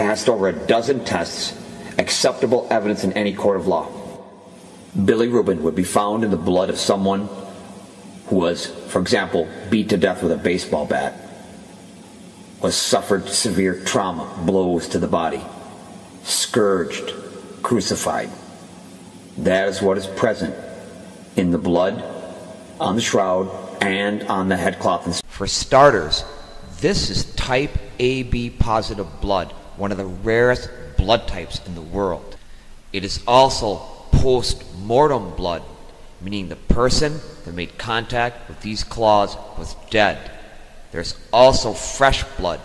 passed over a dozen tests, acceptable evidence in any court of law. Bilirubin would be found in the blood of someone who was, for example, beat to death with a baseball bat, was suffered severe trauma, blows to the body, scourged, crucified. That is what is present in the blood, on the shroud, and on the headcloth. For starters, this is type AB positive blood, one of the rarest blood types in the world. It is also post-mortem blood, meaning the person that made contact with these claws was dead. There's also fresh blood,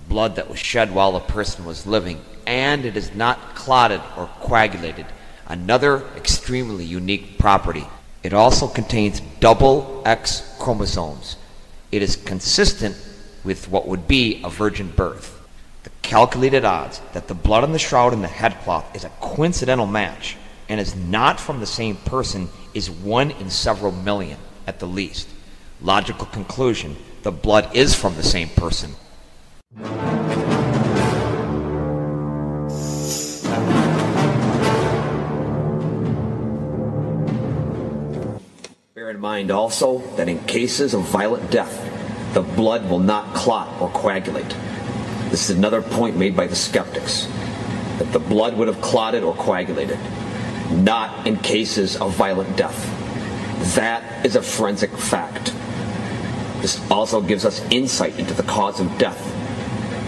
blood that was shed while the person was living, and it is not clotted or coagulated, another extremely unique property. It also contains double X chromosomes. It is consistent with what would be a virgin birth. The calculated odds that the blood on the shroud and the headcloth is a coincidental match and is not from the same person is 1 in several million at the least. Logical conclusion, the blood is from the same person. Bear in mind also that in cases of violent death, the blood will not clot or coagulate. This is another point made by the skeptics, that the blood would have clotted or coagulated, not in cases of violent death. That is a forensic fact. This also gives us insight into the cause of death,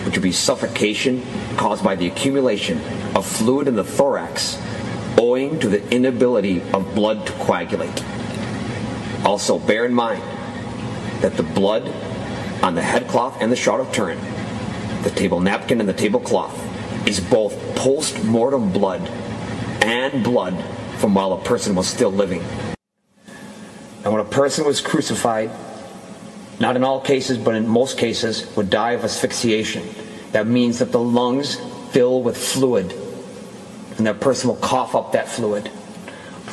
which would be suffocation caused by the accumulation of fluid in the thorax owing to the inability of blood to coagulate. Also, bear in mind that the blood on the headcloth and the shroud of Turin, the table napkin and the tablecloth, is both post-mortem blood and blood from while a person was still living. And when a person was crucified, not in all cases, but in most cases, would die of asphyxiation. That means that the lungs fill with fluid, and that person will cough up that fluid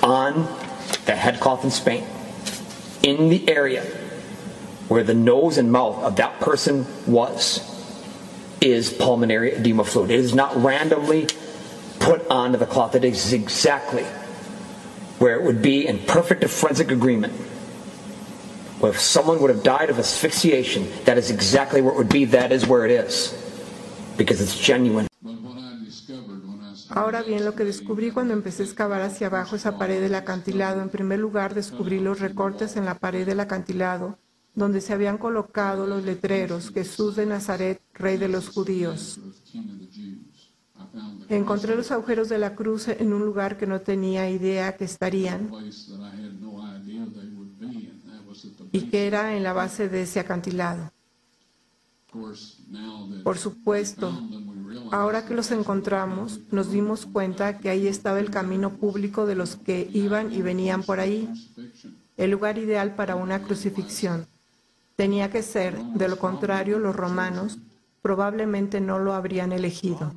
on the headcloth in Spain, in the area where the nose and mouth of that person is pulmonary edema fluid. It is not randomly put onto the cloth. It is exactly where it would be in perfect forensic agreement. Well, if someone would have died of asphyxiation, that is exactly where it would be. That is where it is, because it's genuine. Ahora bien, lo que descubrí cuando empecé a excavar hacia abajo esa pared del acantilado, en primer lugar descubrí los recortes en la pared del acantilado, donde se habían colocado los letreros Jesús de Nazaret, Rey de los Judíos. Encontré los agujeros de la cruz en un lugar que no tenía idea que estarían y que era en la base de ese acantilado. Por supuesto, ahora que los encontramos, nos dimos cuenta que ahí estaba el camino público de los que iban y venían por ahí, el lugar ideal para una crucifixión. Tenía que ser, de lo contrario, los romanos probablemente no lo habrían elegido.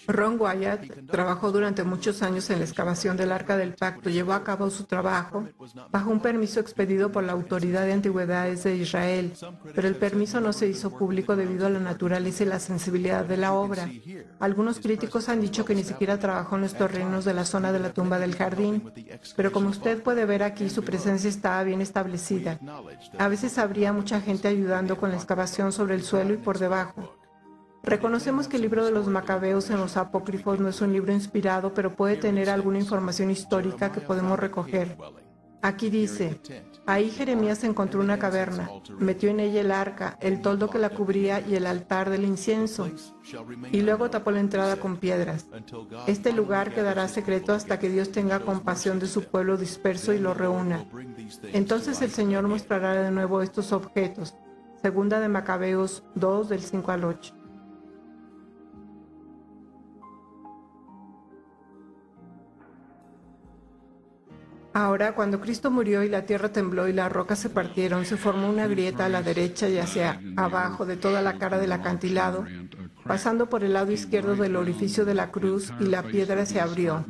Ron Wyatt trabajó durante muchos años en la excavación del Arca del Pacto. Llevó a cabo su trabajo bajo un permiso expedido por la Autoridad de Antigüedades de Israel, pero el permiso no se hizo público debido a la naturaleza y la sensibilidad de la obra. Algunos críticos han dicho que ni siquiera trabajó en los terrenos de la zona de la tumba del jardín, pero como usted puede ver aquí, su presencia estaba bien establecida. A veces habría mucha gente ayudando con la excavación sobre el suelo y por debajo. Reconocemos que el libro de los Macabeos en los apócrifos no es un libro inspirado, pero puede tener alguna información histórica que podemos recoger. Aquí dice, ahí Jeremías encontró una caverna, metió en ella el arca, el toldo que la cubría y el altar del incienso, y luego tapó la entrada con piedras. Este lugar quedará secreto hasta que Dios tenga compasión de su pueblo disperso y lo reúna. Entonces el Señor mostrará de nuevo estos objetos. Segunda de Macabeos 2, del 5 al 8. Ahora, cuando Cristo murió y la tierra tembló y las rocas se partieron, se formó una grieta a la derecha y hacia abajo de toda la cara del acantilado, pasando por el lado izquierdo del orificio de la cruz, y la piedra se abrió.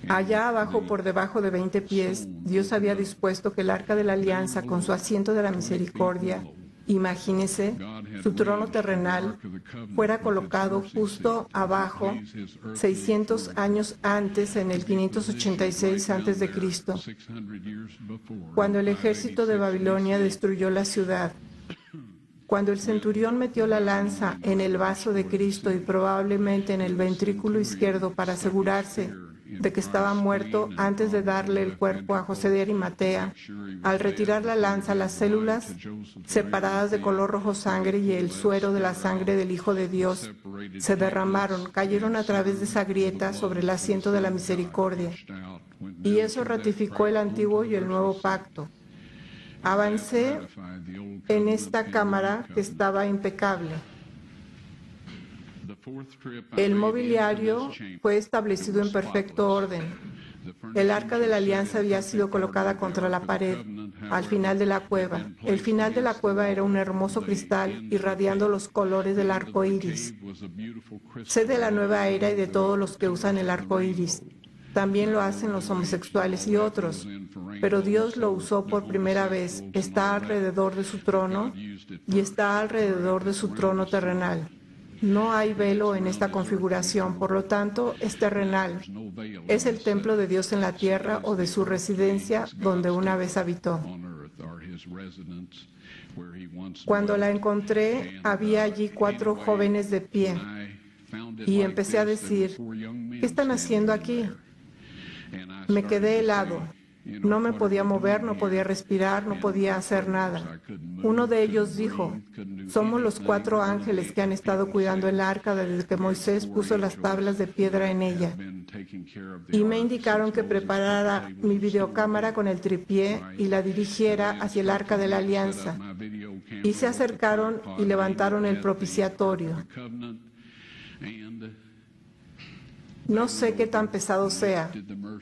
Allá abajo, por debajo de 20 pies, Dios había dispuesto que el arca de la alianza, con su asiento de la misericordia, imagínese, su trono terrenal, fuera colocado justo abajo, 600 años antes, en el 586 a.C., cuando el ejército de Babilonia destruyó la ciudad. Cuando el centurión metió la lanza en el vaso de Cristo y probablemente en el ventrículo izquierdo para asegurarse de que estaba muerto antes de darle el cuerpo a José de Arimatea, al retirar la lanza, las células separadas de color rojo sangre y el suero de la sangre del Hijo de Dios se derramaron, cayeron a través de esa grieta sobre el asiento de la misericordia. Y eso ratificó el antiguo y el nuevo pacto. Avancé en esta cámara que estaba impecable. El mobiliario fue establecido en perfecto orden. El arca de la alianza había sido colocada contra la pared, al final de la cueva. El final de la cueva era un hermoso cristal irradiando los colores del arco iris. Sé de la nueva era y de todos los que usan el arco iris. También lo hacen los homosexuales y otros, pero Dios lo usó por primera vez. Está alrededor de su trono y está alrededor de su trono terrenal. No hay velo en esta configuración, por lo tanto, es terrenal. Es el templo de Dios en la tierra o de su residencia donde una vez habitó. Cuando la encontré, había allí 4 jóvenes de pie y empecé a decir, ¿qué están haciendo aquí? Me quedé helado. No me podía mover, no podía respirar, no podía hacer nada. Uno de ellos dijo, somos los 4 ángeles que han estado cuidando el arca desde que Moisés puso las tablas de piedra en ella. Y me indicaron que preparara mi videocámara con el tripié y la dirigiera hacia el arca de la alianza. Y se acercaron y levantaron el propiciatorio. No sé qué tan pesado sea.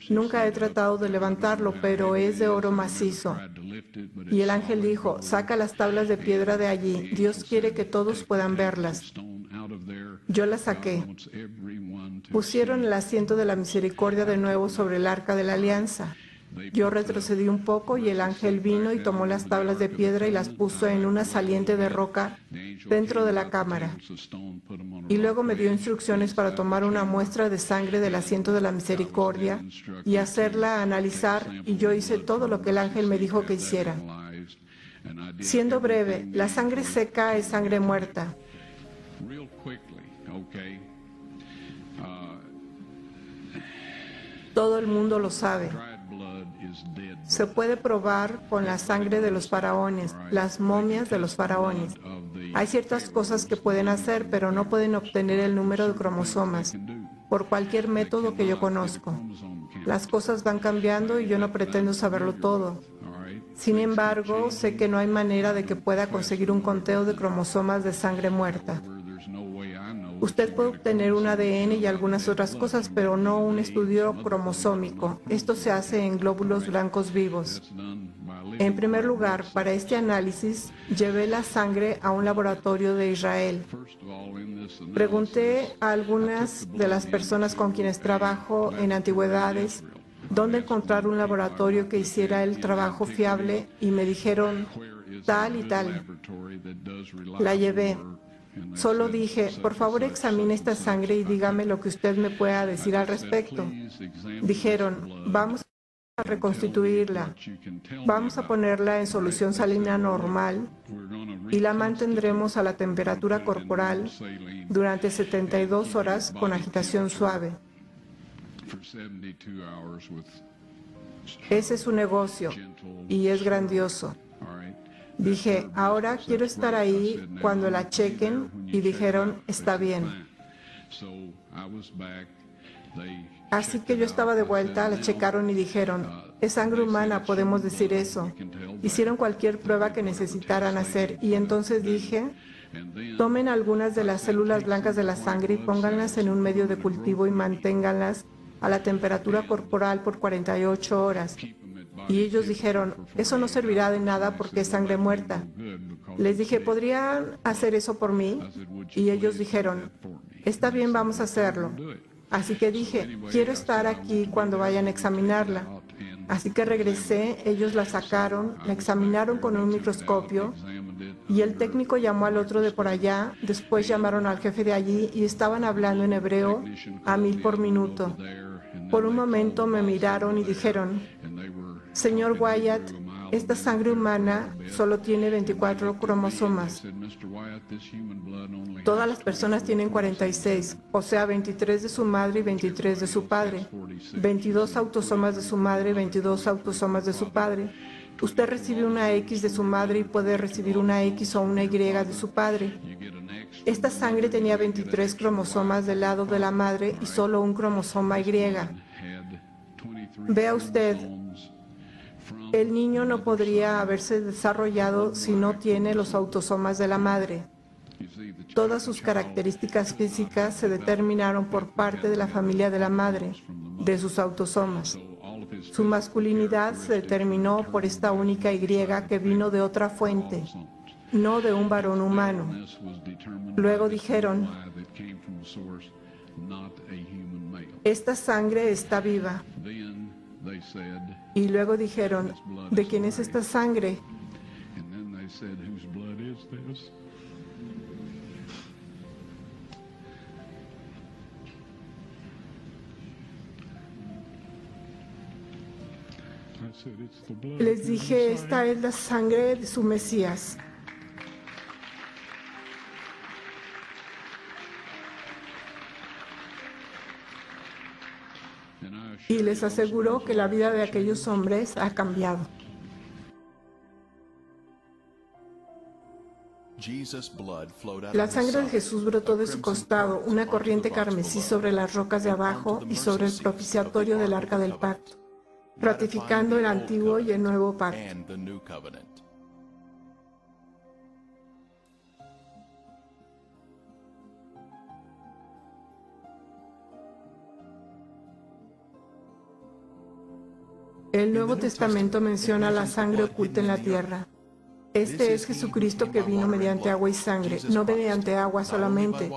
Nunca he tratado de levantarlo, pero es de oro macizo. Y el ángel dijo, saca las tablas de piedra de allí. Dios quiere que todos puedan verlas. Yo las saqué. Pusieron el asiento de la misericordia de nuevo sobre el arca de la alianza. Yo retrocedí un poco y el ángel vino y tomó las tablas de piedra y las puso en una saliente de roca dentro de la cámara. Y luego me dio instrucciones para tomar una muestra de sangre del asiento de la misericordia y hacerla analizar, y yo hice todo lo que el ángel me dijo que hiciera. Siendo breve, la sangre seca es sangre muerta. Todo el mundo lo sabe. Se puede probar con la sangre de los faraones, las momias de los faraones. Hay ciertas cosas que pueden hacer, pero no pueden obtener el número de cromosomas por cualquier método que yo conozco. Las cosas van cambiando y yo no pretendo saberlo todo. Sin embargo, sé que no hay manera de que pueda conseguir un conteo de cromosomas de sangre muerta. Usted puede obtener un ADN y algunas otras cosas, pero no un estudio cromosómico. Esto se hace en glóbulos blancos vivos. En primer lugar, para este análisis, llevé la sangre a un laboratorio de Israel. Pregunté a algunas de las personas con quienes trabajo en antigüedades dónde encontrar un laboratorio que hiciera el trabajo fiable y me dijeron tal y tal. La llevé. Solo dije, por favor examine esta sangre y dígame lo que usted me pueda decir al respecto. Dijeron, vamos a reconstituirla, vamos a ponerla en solución salina normal y la mantendremos a la temperatura corporal durante 72 horas con agitación suave. Ese es su negocio y es grandioso. Dije, ahora quiero estar ahí cuando la chequen, y dijeron, está bien. Así que yo estaba de vuelta, la checaron y dijeron, es sangre humana, podemos decir eso. Hicieron cualquier prueba que necesitaran hacer y entonces dije, tomen algunas de las células blancas de la sangre y pónganlas en un medio de cultivo y manténganlas a la temperatura corporal por 48 horas. Y ellos dijeron, eso no servirá de nada porque es sangre muerta. Les dije, ¿podrían hacer eso por mí? Y ellos dijeron, está bien, vamos a hacerlo. Así que dije, quiero estar aquí cuando vayan a examinarla. Así que regresé, ellos la sacaron, la examinaron con un microscopio y el técnico llamó al otro de por allá, después llamaron al jefe de allí y estaban hablando en hebreo a 1000 por minuto. Por un momento me miraron y dijeron, señor Wyatt, esta sangre humana solo tiene 24 cromosomas. Todas las personas tienen 46, o sea, 23 de su madre y 23 de su padre. 22 autosomas de su madre y 22 autosomas de su padre. Usted recibe una X de su madre y puede recibir una X o una Y de su padre. Esta sangre tenía 23 cromosomas del lado de la madre y solo un cromosoma Y. Vea usted, el niño no podría haberse desarrollado si no tiene los autosomas de la madre. Todas sus características físicas se determinaron por parte de la familia de la madre, de sus autosomas. Su masculinidad se determinó por esta única Y que vino de otra fuente, no de un varón humano. Luego dijeron, esta sangre está viva. Y luego dijeron, ¿de quién es esta sangre? Les dije, esta es la sangre de su Mesías. Y les aseguro que la vida de aquellos hombres ha cambiado. La sangre de Jesús brotó de su costado, una corriente carmesí sobre las rocas de abajo y sobre el propiciatorio del Arca del Pacto, ratificando el antiguo y el nuevo pacto. El Nuevo Testamento menciona la sangre oculta en la tierra. Este es Jesucristo que vino mediante agua y sangre, no mediante agua solamente,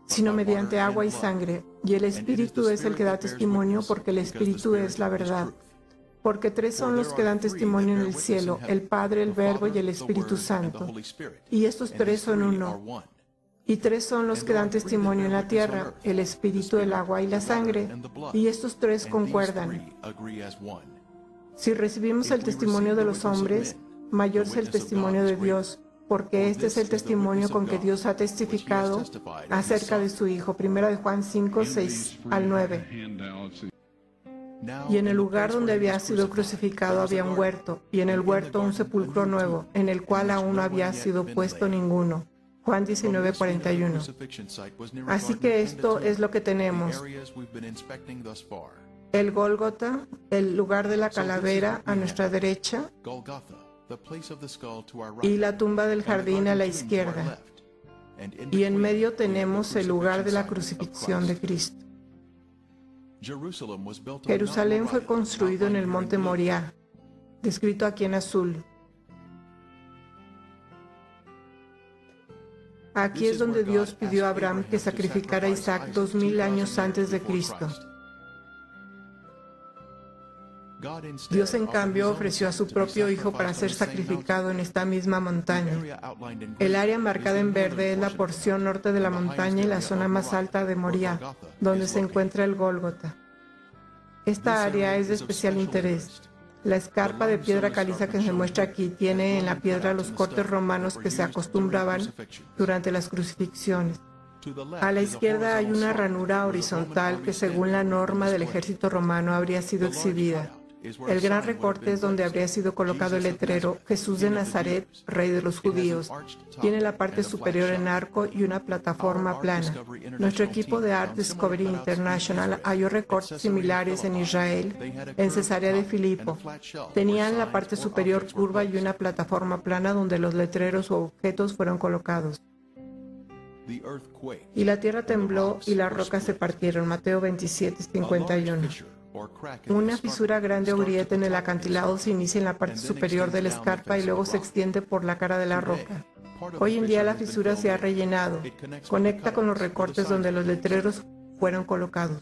sino mediante agua y sangre. Y el Espíritu es el que da testimonio, porque el Espíritu es la verdad. Porque tres son los que dan testimonio en el cielo, el Padre, el Verbo y el Espíritu Santo. Y estos tres son uno. Y tres son los que dan testimonio en la tierra, el Espíritu, el agua y la sangre. Y estos tres concuerdan. Si recibimos el testimonio de los hombres, mayor es el testimonio de Dios, porque este es el testimonio con que Dios ha testificado acerca de su Hijo. 1 Juan 5, 6 al 9. Y en el lugar donde había sido crucificado había un huerto, y en el huerto un sepulcro nuevo, en el cual aún no había sido puesto ninguno. Juan 19, 41. Así que esto es lo que tenemos. El Gólgota, el lugar de la calavera a nuestra derecha, y la tumba del jardín a la izquierda. Y en medio tenemos el lugar de la crucifixión de Cristo. Jerusalén fue construido en el monte Moriah, descrito aquí en azul. Aquí es donde Dios pidió a Abraham que sacrificara a Isaac 2000 años antes de Cristo. Dios, en cambio, ofreció a su propio Hijo para ser sacrificado en esta misma montaña. El área marcada en verde es la porción norte de la montaña y la zona más alta de Moriah, donde se encuentra el Gólgota. Esta área es de especial interés. La escarpa de piedra caliza que se muestra aquí tiene en la piedra los cortes romanos que se acostumbraban durante las crucifixiones. A la izquierda hay una ranura horizontal que, según la norma del ejército romano, habría sido exhibida. El gran recorte es donde habría sido colocado el letrero Jesús de Nazaret, Rey de los Judíos. Tiene la parte superior en arco y una plataforma plana. Nuestro equipo de Art Discovery International halló recortes similares en Israel, en Cesarea de Filipo. Tenían la parte superior curva y una plataforma plana donde los letreros o objetos fueron colocados. Y la tierra tembló y las rocas se partieron. Mateo 27, 51. Una fisura grande o grieta en el acantilado se inicia en la parte superior de la escarpa y luego se extiende por la cara de la roca. Hoy en día la fisura se ha rellenado. Conecta con los recortes donde los letreros fueron colocados.